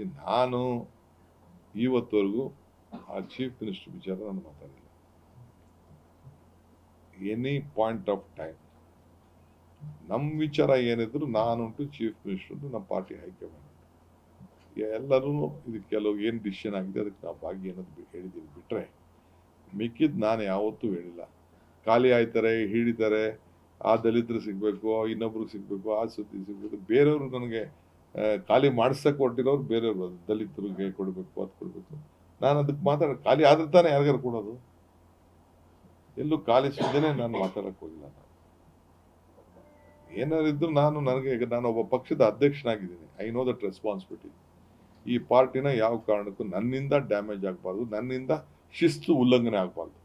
ನಾನು ಇವತ್ತವರೆಗೂ ಆ chief minister ವಿಚಾರ ನಾನು ಮಾತಾಡಿಲ್ಲ. ಎನಿ ಪಾಯಿಂಟ್ ಆಫ್ ಟೈಮ್ ನಮ್ಮ ವಿಚಾರ ಏನಿದ್ರು ನಾನುಂಟು ಚೀಫ್ ಮಿನಿಸ್ಟರ್ ನಮ್ಮ ಪಾರ್ಟಿ ಹೈಕಮಾಂಡ್ ಎಲ್ಲರೂ ಇದು ಕೆಲವು ಏನು ಡಿಸಿಷನ್ ಆಗಿದೆ ಅದಕ್ಕೆ ನಾವು ಭಾಗಿ ಅನ್ನೋದು ಹೇಳಿದ್ದೀವಿ ಬಿಟ್ರೆ ಮಿಕ್ಕಿದ್ದು ನಾನು ಯಾವತ್ತೂ ಹೇಳಿಲ್ಲ. ಖಾಲಿ ಆಯ್ತಾರೆ, ಹಿಡಿತಾರೆ, ಆ ದಲಿತರು ಸಿಗಬೇಕು, ಇನ್ನೊಬ್ರಿಗೆ ಸಿಗಬೇಕು, ಆ ಸುದ್ದಿ ಸಿಗಬೇಕು, ಬೇರೆಯವರು ನನಗೆ ಖಾಲಿ ಮಾಡಿಸಕ್ಕೆ ಹೊರಟಿರೋರು ಬೇರೆಯವರು ದಲಿತರಿಗೆ ಕೊಡಬೇಕು, ಅದು ಕೊಡಬೇಕು. ನಾನು ಅದಕ್ಕೆ ಖಾಲಿ ಆದ್ರೆ ತಾನೇ ಯಾರಿಗಾರು ಕೊಡೋದು. ಎಲ್ಲೂ ಖಾಲಿ ಸುದ್ದಿನೇ ನಾನು ಮಾತಾಡಕ್ಕೆ ಹೋಗಿಲ್ಲ. ಏನಾರಿದ್ರು ನಾನು ಒಬ್ಬ ಪಕ್ಷದ ಅಧ್ಯಕ್ಷನಾಗಿದ್ದೀನಿ. I know that responsibility. ಈ ಪಾರ್ಟಿನ ಯಾವ ಕಾರಣಕ್ಕೂ ನನ್ನಿಂದ ಡ್ಯಾಮೇಜ್ ಆಗಬಾರ್ದು, ನನ್ನಿಂದ ಶಿಸ್ತು ಉಲ್ಲಂಘನೆ ಆಗಬಾರ್ದು.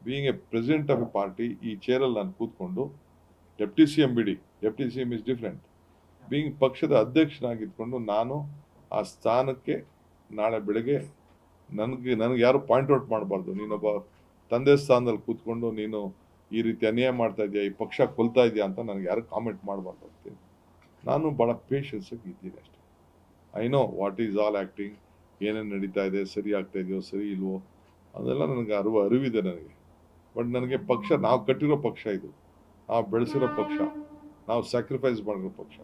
Being A president of A party, ಈ ಚೇರಲ್ಲಿ ನಾನು ಕೂತ್ಕೊಂಡು ಡೆಪ್ಟಿ ಸಿ ಎಂ ಬಿಡಿ, deputy C M is different. Being ಪಕ್ಷದ ಅಧ್ಯಕ್ಷನಾಗಿದ್ಕೊಂಡು ನಾನು ಆ ಸ್ಥಾನಕ್ಕೆ ನಾಳೆ ಬೆಳಗ್ಗೆ ನನಗೆ ಯಾರು ಪಾಯಿಂಟ್ ಔಟ್ ಮಾಡಬಾರ್ದು. ನೀನೊಬ್ಬ ತಂದೆ ಸ್ಥಾನದಲ್ಲಿ ಕೂತ್ಕೊಂಡು ನೀನು ಈ ರೀತಿ ಅನ್ಯಾಯ ಮಾಡ್ತಾ ಇದೆಯಾ, ಈ ಪಕ್ಷ ಕೊಲ್ತಾ ಇದೆಯಾ ಅಂತ ನನಗೆ ಯಾರು ಕಾಮೆಂಟ್ ಮಾಡಬಾರ್ದು ಅಂತ ನಾನು ಭಾಳ ಪೇಷನ್ಸಾಗಿ ಇದ್ದೀನಿ ಅಷ್ಟೇ. I know what is all acting, ಏನೇನು ನಡೀತಾ ಇದೆ, ಸರಿ ಆಗ್ತಾ ಇದೆಯೋ ಸರಿ ಇಲ್ವೋ ಅದೆಲ್ಲ ನನಗೆ ಅರಿವಿದೆ ನನಗೆ. ಬಟ್ ನನಗೆ ಪಕ್ಷ, ನಾವು ಕಟ್ಟಿರೋ ಪಕ್ಷ ಇದು, ನಾವು ಬೆಳೆಸಿರೋ ಪಕ್ಷ, ನಾವು ಸ್ಯಾಕ್ರಿಫೈಸ್ ಮಾಡಿರೋ ಪಕ್ಷ.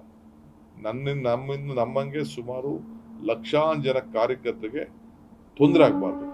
ನಮ್ಮಂಗೆ ಸುಮಾರು ಲಕ್ಷಾಂತರ ಜನ ಕಾರ್ಯಕರ್ತರಿಗೆ ತೊಂದರೆ ಆಗಬಾರ್ದು.